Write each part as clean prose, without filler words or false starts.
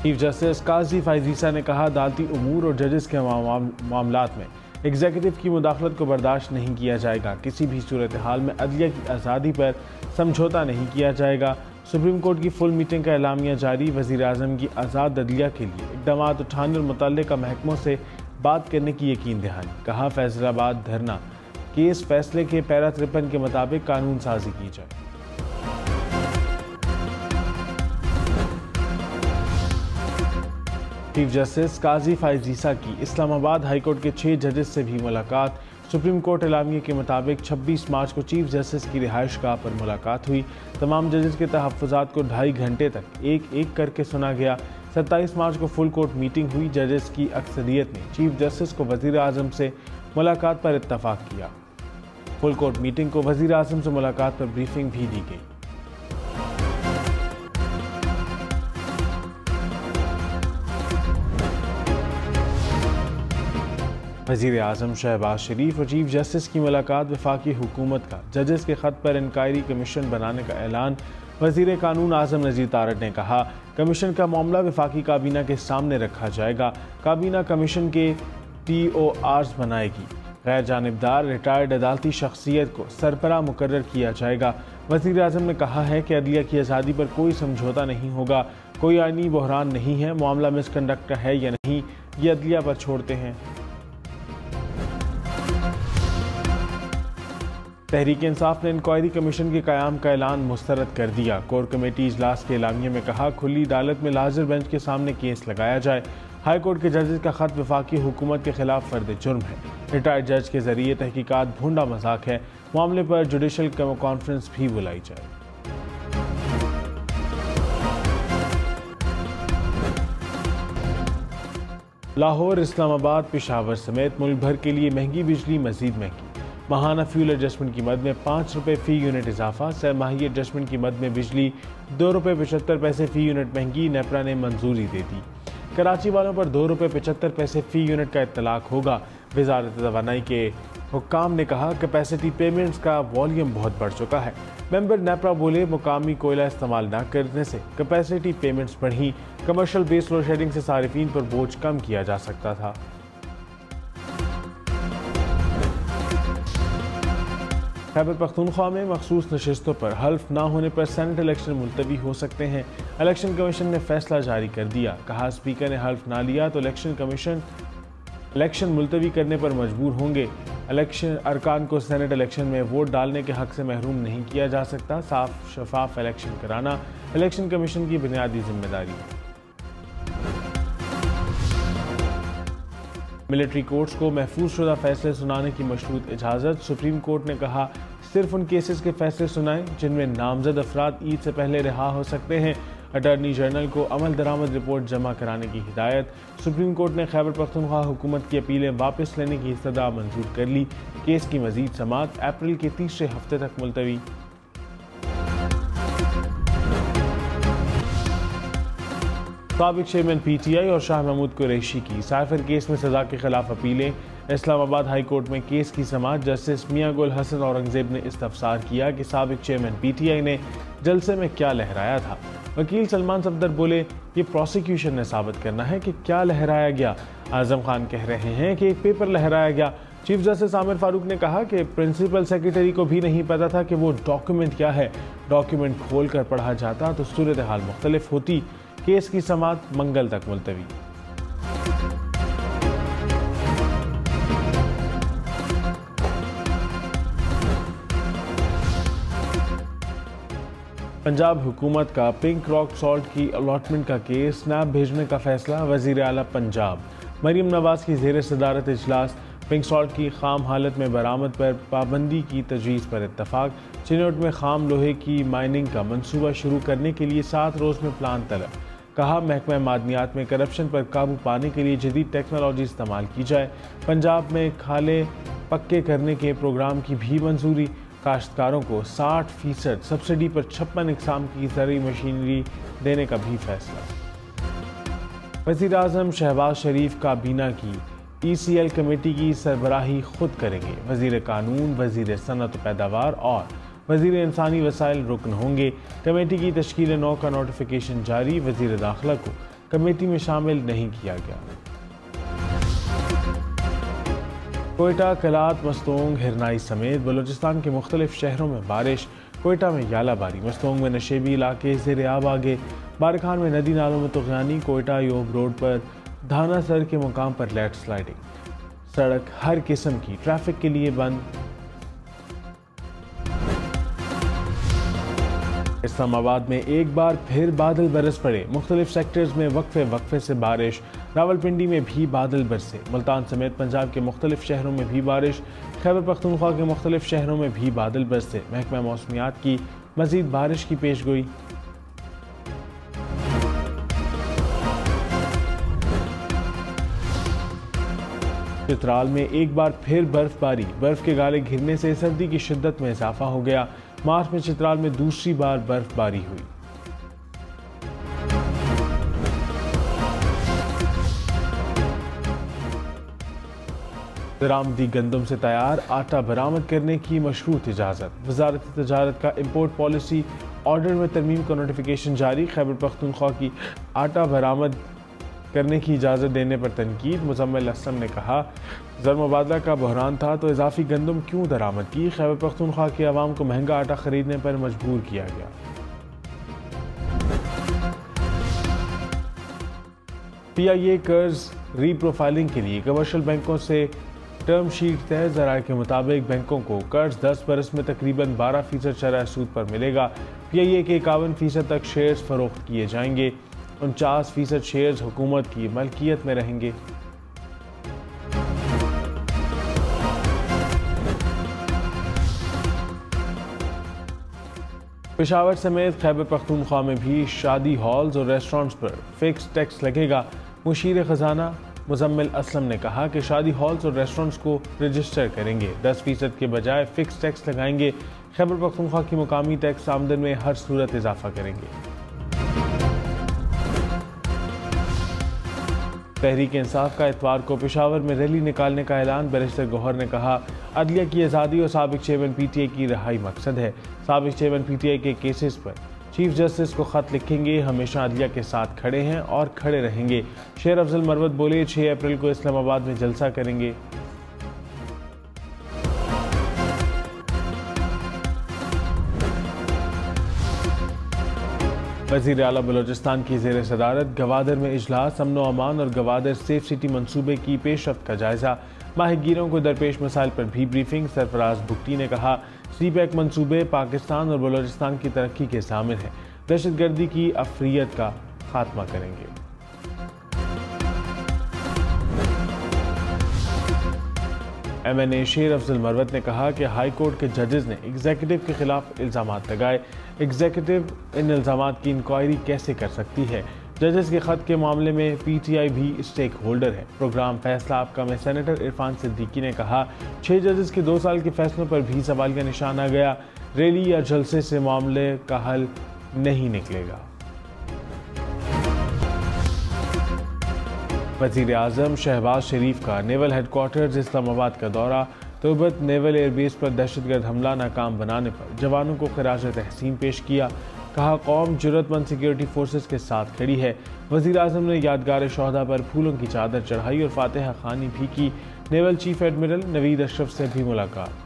Chief justice काजी फाइज ईसा ने कहा, अदालती उमूर और जजेस के मामलात में एग्जीक्यूटिव की मुदाखलत को बर्दाश्त नहीं किया जाएगा। किसी भी सूरत हाल में अदलिया की आज़ादी पर समझौता नहीं किया जाएगा। सुप्रीम कोर्ट की फुल मीटिंग का एलामिया जारी। वज़ीर आज़म की आज़ाद अदलिया के लिए इक़दाम उठाने और मुतल्लिका महकमों से बात करने की यकीन दहानी। कहा, फैसलाबाद धरना केस फैसले के पैरा 53 के मुताबिक कानून साजी की जाए। चीफ जस्टिस काजी फाइज ईसा की इस्लामाबाद हाईकोर्ट के 6 जजेस से भी मुलाकात। सुप्रीम कोर्ट एलामिया के मुताबिक 26 मार्च को चीफ जस्टिस की रिहाइशगाह पर मुलाकात हुई। तमाम जजेस के तहफ़्फ़ुज़ात को 2.5 घंटे तक एक एक करके सुना गया। 27 मार्च को फुल कोर्ट मीटिंग हुई। जजेस की अक्सरियत ने चीफ जस्टिस को वज़ीर आज़म से मुलाकात पर इत्तफ़ाक़ किया। फुल कोर्ट मीटिंग को वज़ीर आज़म से मुलाकात पर ब्रीफिंग भी दी गई। वज़ीर आज़म शहबाज शरीफ और चीफ जस्टिस की मुलाकात। वफाकी हुकूमत का जजेस के ख़त पर इंक्वायरी कमीशन बनाने का ऐलान। वज़ीर कानून आज़म नज़ीर तारड़ ने कहा, कमीशन का मामला वफाकी काबीना के सामने रखा जाएगा। काबीना कमीशन के TORs बनाएगी। गैर जानिबदार रिटायर्ड अदालती शख्सियत को सरबराह मुकर्रर किया जाएगा। वज़ीर आज़म ने कहा है कि अदलिया की आज़ादी पर कोई समझौता नहीं होगा। कोई आईनी बहरान नहीं है। मामला मिसकंडक्ट का है या नहीं, ये अदलिया पर छोड़ते हैं। तहरीक इंसाफ ने इंक्वायरी कमीशन के क़याम का ऐलान मुस्तरद कर दिया। कोर कमेटी इजलास के एलामिया में कहा, खुली अदालत में लाजिर बेंच के सामने केस लगाया जाए। हाई कोर्ट के जजेस का खत वफाकी हुकूमत के खिलाफ फर्द जुर्म है। रिटायर्ड जज के जरिए तहकीकात भूंडा मजाक है। मामले पर जुडिशल कॉन्फ्रेंस भी बुलाई जाए। लाहौर, इस्लामाबाद, पेशावर समेत मुल्क भर के लिए महंगी बिजली मजीद महंगी। माहाना फ्यूल एडजस्टमेंट की मद में 5 रुपये फ़ी यूनिट इजाफा। सरमाही एडजस्टमेंट की मद में बिजली 2 रुपये 75 पैसे फ़ी यूनिट महंगी। नेपरा ने मंजूरी दे दी। कराची वालों पर 2 रुपये 75 पैसे फ़ी यूनिट का इत्तलाक होगा। वज़ारत तवानाई के हुक्काम ने कहा, कैपेसिटी पेमेंट्स का वॉल्यूम बहुत बढ़ चुका है। मेंबर नेपरा बोले, मुकामी कोयला इस्तेमाल न करने से कैपेसिटी पेमेंट्स बढ़ी। कमर्शियल बेस लोड शेडिंग से सारिफीन पर बोझ कम किया जा सकता था। खैबर पख्तूनख्वा में मखसूस नशिस्तों पर हल्फ ना होने पर सेनेट इलेक्शन मुलतवी हो सकते हैं। इलेक्शन कमीशन ने फैसला जारी कर दिया। कहा, स्पीकर ने हल्फ ना लिया तो इलेक्शन कमीशन इलेक्शन मुलतवी करने पर मजबूर होंगे। इलेक्शन अरकान को सेनेट इलेक्शन में वोट डालने के हक से महरूम नहीं किया जा सकता। साफ शफाफ इलेक्शन कराना इलेक्शन कमीशन की बुनियादी जिम्मेदारी है। मिलिट्री कोर्ट्स को महफूज शुदा फैसले सुनाने की मशरूत इजाज़त। सुप्रीम कोर्ट ने कहा, सिर्फ उन केसेस के फैसले सुनाएं जिनमें नामजद अफराद ईद से पहले रिहा हो सकते हैं। अटॉर्नी जनरल को अमल दरामद रिपोर्ट जमा कराने की हिदायत। सुप्रीम कोर्ट ने खैबर पख्तूनख्वा हुकूमत की अपीलें वापस लेने की इस्तदा मंजूर कर ली। केस की मजीद समाअत अप्रैल के तीसरे हफ्ते तक मुलतवी। साबिक चेयरमैन PTI और शाह महमूद कुरैशी की साइफर केस में सजा के खिलाफ अपीलें। इस्लामाबाद हाई कोर्ट में केस की समाअत। जस्टिस मियां गुल हसन औरंगजेब ने इस्तफसार किया कि साबिक चेयरमैन PTI ने जलसे में क्या लहराया था। वकील सलमान सफदर बोले, ये प्रोसिक्यूशन ने साबित करना है कि क्या लहराया गया। आजम खान कह रहे हैं कि एक पेपर लहराया गया। चीफ जस्टिस आमिर फारूक ने कहा कि प्रिंसिपल सेक्रेटरी को भी नहीं पता था कि वो डॉक्यूमेंट क्या है। डॉक्यूमेंट खोल कर पढ़ा जाता तो सूरत हाल मुख्तलिफ होती। केस की समाअत मंगल तक मुलतवी। पंजाब हुकूमत का पिंक रॉक सॉल्ट की अलॉटमेंट का केस स्नैप भेजने का फैसला। वज़ीर आला पंजाब मरीम नवाज की ज़ेर सदारत इजलास। पिंक सॉल्ट की खाम हालत में बरामद पर पाबंदी की तजवीज़ पर इत्तफाक। चिनौट में खाम लोहे की माइनिंग का मनसूबा शुरू करने के लिए 7 रोज़ में प्लान तलब। कहा, महकमा मादनियात में करप्शन पर काबू पाने के लिए जदीद टेक्नोलॉजी इस्तेमाल की जाए। पंजाब में खाले पक्के करने के प्रोग्राम की भी मंजूरी। काश्तकारों को 60% सब्सिडी पर 56 इकसाम की ज़रूरी मशीनरी देने का भी फैसला। वज़ीर आज़म शहबाज शरीफ काबीना की ECL कमेटी की सरबराही खुद करेंगे। वज़ीर कानून, वज़ीर सनअत पैदावार और वज़ीर इंसानी वसाइल रुकन होंगे। कमेटी की तश्कील 9 का नोटिफिकेशन जारी। वज़ीर दाखिला को कमेटी में शामिल नहीं किया गया। कोयटा, कलात, मस्तोंग, हिरनाई समेत बलूचिस्तान के मुख्तलिफ शहरों में बारिश। कोयटा में यालाबारी, मस्तोंग में नशेबी इलाके ज़ेर आब आगे, बारखान में नदी नालों में तुग़यानी, कोयटा योब रोड पर धाना सर के मुकाम पर लैंड स्लाइडिंग, सड़क हर किस्म की ट्रैफिक के लिए बंद। इस्लामाबाद में एक बार फिर बादल बरस पड़े, मुख्तलिफ सेक्टर्स में वक्फे से बारिश। रावलपिंडी में भी बादल बरसे, मुल्तान समेत पंजाब के मुख्तलिफ शहरों में भी बारिश। खैबर पख्तूनख्वा के मुख्तलिफ शहरों में भी बादल बरसे। महकमा मौसमियात की मजीद बारिश की पेशगोई। चित्राल में एक बार फिर बर्फबारी, बर्फ के गाले घिरने से सर्दी की शिद्दत में इजाफा हो गया। मार्च में चित्राल में दूसरी बार बर्फबारी हुई। दरामदी गंदम से तैयार आटा बरामद करने की मशरूत इजाज़त। वज़ारत तजारत का इम्पोर्ट पॉलिसी ऑर्डर में तरमीम का नोटिफिकेशन जारी। खैबर पख्तूनख्वा की आटा बरामद करने की इजाज़त देने पर तनकीद। मुज़म्मिल असलम ने कहा, ज़र मुबादला का बहरान था तो इजाफी गंदम क्यों दरामद की। खैबर पख्तूनख्वा के अवाम को महंगा आटा खरीदने पर मजबूर किया गया। PIA कर्ज रीप्रोफाइलिंग के लिए कमर्शियल बैंकों से टर्म शीट तय। ज़राए के मुताबिक बैंकों को कर्ज 10 बरस में तकरीबन 12% शरह सूद पर मिलेगा। PIA के 51% तक शेयर्स फरोख्त किए जाएंगे। 49% शेयर्स हुकूमत की मलकियत में रहेंगे। पेशावर समेत खैबर पख्तूनख्वा में भी शादी हॉल्स और रेस्टोरेंट्स पर फिक्स टैक्स लगेगा। मुशीर खजाना मुज़म्मिल असलम ने कहा कि शादी हॉल्स और रेस्टोरेंट्स को रजिस्टर करेंगे, 10% के बजाय फिक्स टैक्स लगाएंगे। खैबर पख्तूनख्वा की मुकामी टैक्स आमदन में हर सूरत इजाफा करेंगे। तहरीक इंसाफ का इतवार को पेशावर में रैली निकालने का ऐलान। बैरिस्टर गौहर ने कहा, अदलिया की आज़ादी और साबिक चेयरमैन PTI की रहाई मकसद है। साबिक चेयरमैन PTI के केसेस पर चीफ जस्टिस को खत लिखेंगे। हमेशा अदलिया के साथ खड़े हैं और खड़े रहेंगे। शेर अफजल मरवत बोले, 6 अप्रैल को इस्लामाबाद में जलसा करेंगे। वज़ीर आला बलूचिस्तान की ज़ेर सदारत गवादर में इजलास। अमन व अमान और गवादर सेफ सिटी मंसूबे की पेशरफ्त का जायजा। माहिगीरों को दरपेश मसाइल पर भी ब्रीफिंग। सरफराज भुट्टी ने कहा, CPEC मंसूबे पाकिस्तान और बलूचिस्तान की तरक्की के शामिल हैं। दहशतगर्दी की अफरियत का खात्मा करेंगे। MNA शेर अफजल मरवत ने कहा कि हाई कोर्ट के जजेस ने एग्जीक्यूटिव के खिलाफ इल्ज़ामात लगाए। एग्जीक्यूटिव इन इल्ज़ामात की इंक्वायरी कैसे कर सकती है। जजेस के खत के मामले में PTI भी स्टेक होल्डर है। प्रोग्राम फैसला आपका में सेनेटर इरफान सिद्दीकी ने कहा, 6 जजेस के 2 साल के फैसलों पर भी सवाल का निशान आ गया। रैली या जलसे से मामले का हल नहीं निकलेगा। वज़ीर आज़म शहबाज शरीफ का नेवल हेडक्वार्टर्स इस्लामाबाद का दौरा। तुर्बत नेवल एयरबेस पर दहशतगर्द हमला नाकाम बनाने पर जवानों को खिराज तहसीन पेश किया। कहा, कौम जुर्रतमंद सिक्योरिटी फोर्सेस के साथ खड़ी है। वज़ीर आज़म ने यादगार शोहदा पर फूलों की चादर चढ़ाई और फातिहा खानी भी की। Naval chief admiral Naveed Ashraf से भी मुलाकात।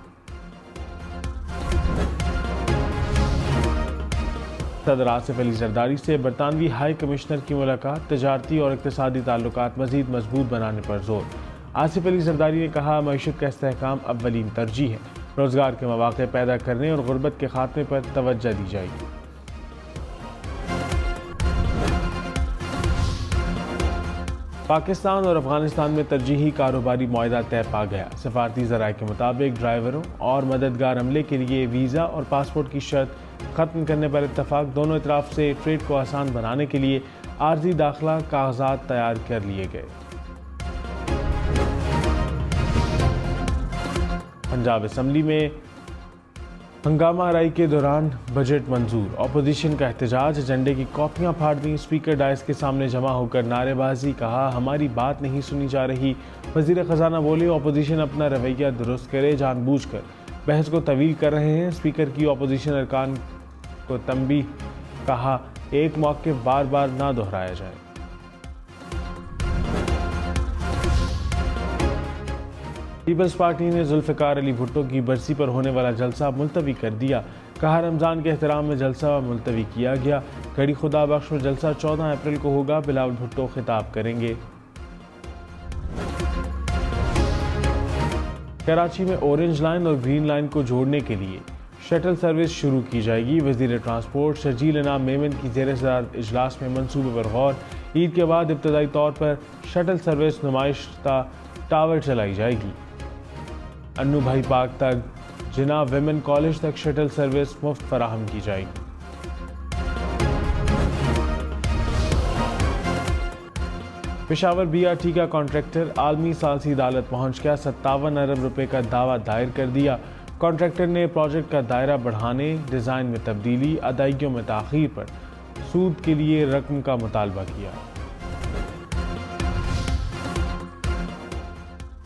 सदर आसिफ अली जरदारी से बरतानवी हाई कमिश्नर की मुलाकात। तजारती और इक़्तिसादी ताल्लुकात मज़ीद मजबूत बनाने पर जोर। आसिफ अली जरदारी ने कहा, मईशत का इस्तेहकाम अव्वलीन तरजीह है। रोज़गार के मौक़े पैदा करने और गुर्बत के खात्मे पर तवज्जो दी जाएगी। पाकिस्तान और अफगानिस्तान में तरजीही कारोबारी मुआहदा तय पा गया। सफारती ज़राए के मुताबिक ड्राइवरों और मददगार अमले के लिए वीज़ा और पासपोर्ट की शर्त ख़त्म करने पर इत्तफाक। दोनों तरफ से ट्रेड को आसान बनाने के लिए आर्जी दाखिला कागजात तैयार कर लिए गए। पंजाब असम्बली में हंगामा आराई के दौरान बजट मंजूर। अपोजिशन का एहतजाज, एजेंडे की कॉपियां फाड़ दी। स्पीकर डायस के सामने जमा होकर नारेबाजी। कहा, हमारी बात नहीं सुनी जा रही। वज़ीर ख़जाना बोले, अपोजिशन अपना रवैया दुरुस्त करे, जानबूझकर बहस को तवील कर रहे हैं। स्पीकर की अपोजिशन अरकान को तंबीह। कहा, एक मौक़िफ़ बार बार ना दोहराया जाए। पीपल्स पार्टी ने जुल्फ़िकार अली भुट्टो की बरसी पर होने वाला जलसा मुलतवी कर दिया। कहा रमज़ान के एहतराम में जलसा मुलतवी किया गया। घड़ी खुदा बख्श में जलसा 14 अप्रैल को होगा। बिलावल भुट्टो खिताब करेंगे। कराची में ऑरेंज लाइन और ग्रीन लाइन को जोड़ने के लिए शटल सर्विस शुरू की जाएगी। वज़ीर ट्रांसपोर्ट शर्जील इनाम मेमन की ज़ेर सदारत इजलास में मंसूबे पर गौर। ईद के बाद इब्तदाई तौर पर शटल सर्विस नुमाइशता टावर चलाई जाएगी। अन्नू भाई पार्क तक जिना विमेन कॉलेज तक शटल सर्विस मुफ्त फराहम की जाएगी। पेशावर BRT का कॉन्ट्रैक्टर आलमी सालसी अदालत पहुंच गया। 57 अरब रुपए का दावा दायर कर दिया। कॉन्ट्रैक्टर ने प्रोजेक्ट का दायरा बढ़ाने, डिज़ाइन में तब्दीली, अदायगियों में ताख़ीर पर सूद के लिए रकम का मुतालबा किया।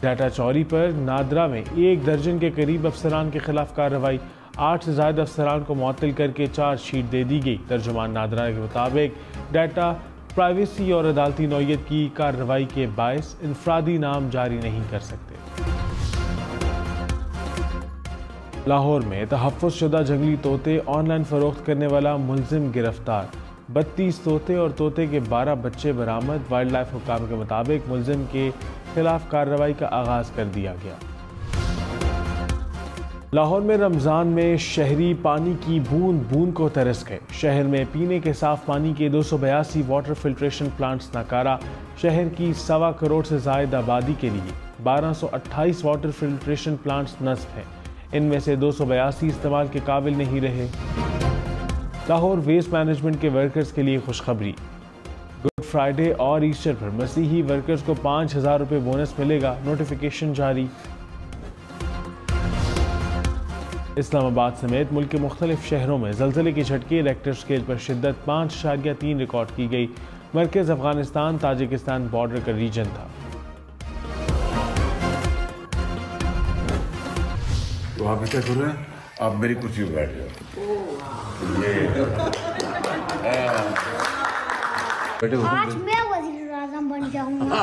डाटा चोरी पर नादरा में 1 दर्जन के करीब अफसरान के खिलाफ कार्रवाई। 8 से ज़ायद अफसरान को मुअत्तल करके चार्जशीट दे दी गई। तर्जुमान नादरा के मुताबिक डाटा प्राइवेसी और अदालती नौयत की कार्रवाई के बायस इनफरादी नाम जारी नहीं कर सकते। लाहौर में तहफ़्फ़ुज़शुदा जंगली तोते ऑनलाइन फ़रोख्त करने वाला मुलजिम गिरफ्तार। 32 तोते और तोते के 12 बच्चे बरामद। वाइल्ड लाइफ हुक्काम के मुताबिक मुलजिम के खिलाफ कार्रवाई का आगाज़ कर दिया गया। लाहौर में रमज़ान में शहरी पानी की बूंद बूंद को तरस गए। शहर में पीने के साफ पानी के 282 वाटर फिल्ट्रेशन प्लांट्स नाकारा। शहर की 1.25 करोड़ से ज़ायद आबादी के लिए 1228 वाटर फिल्ट्रेशन प्लांट्स नस्ब हैं। इनमें से 282 इस्तेमाल के काबिल नहीं रहे। लाहौर वेस्ट मैनेजमेंट के वर्कर्स के लिए खुशखबरी। गुड फ्राइडे और ईस्टर पर मसीही वर्कर्स को 5000 रुपये बोनस मिलेगा। नोटिफिकेशन जारी। इस्लामाबाद समेत मुल्क के मुख्तलिफ शहरों में ज़लज़ले के झटके रेक्टर स्केल पर शिद्दत 5.3 रिकॉर्ड की गई। मरकज़ अफगानिस्तान ताजिकिस्तान बॉर्डर का रीजन था। तो आप ऐसा करो, आप मेरी कुर्सी पर बैठ जाओ। आज मैं वज़ीर आज़म बन जाऊंगा।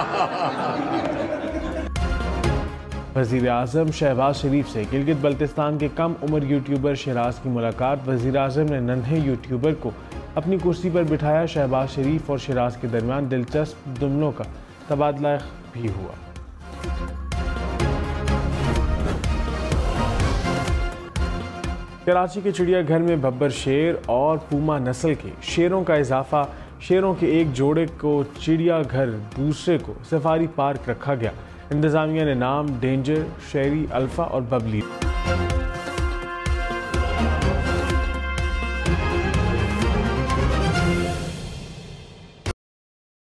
वज़ीर आज़म शहबाज शरीफ से गिलगित बल्तिस्तान के कम उम्र यूट्यूबर शहराज की मुलाकात। वज़ीर आज़म ने नन्हे यूट्यूबर को अपनी कुर्सी पर बिठाया। शहबाज शरीफ और शहराज के दरमियान दिलचस्प जुमलों का तबादला भी हुआ। कराची के चिड़ियाघर में बब्बर शेर और पूमा नस्ल के शेरों का इजाफा। शेरों के एक जोड़े को चिड़ियाघर, दूसरे को सफारी पार्क रखा गया। इंतजामिया ने नाम डेंजर, शेरी, अल्फा और बबली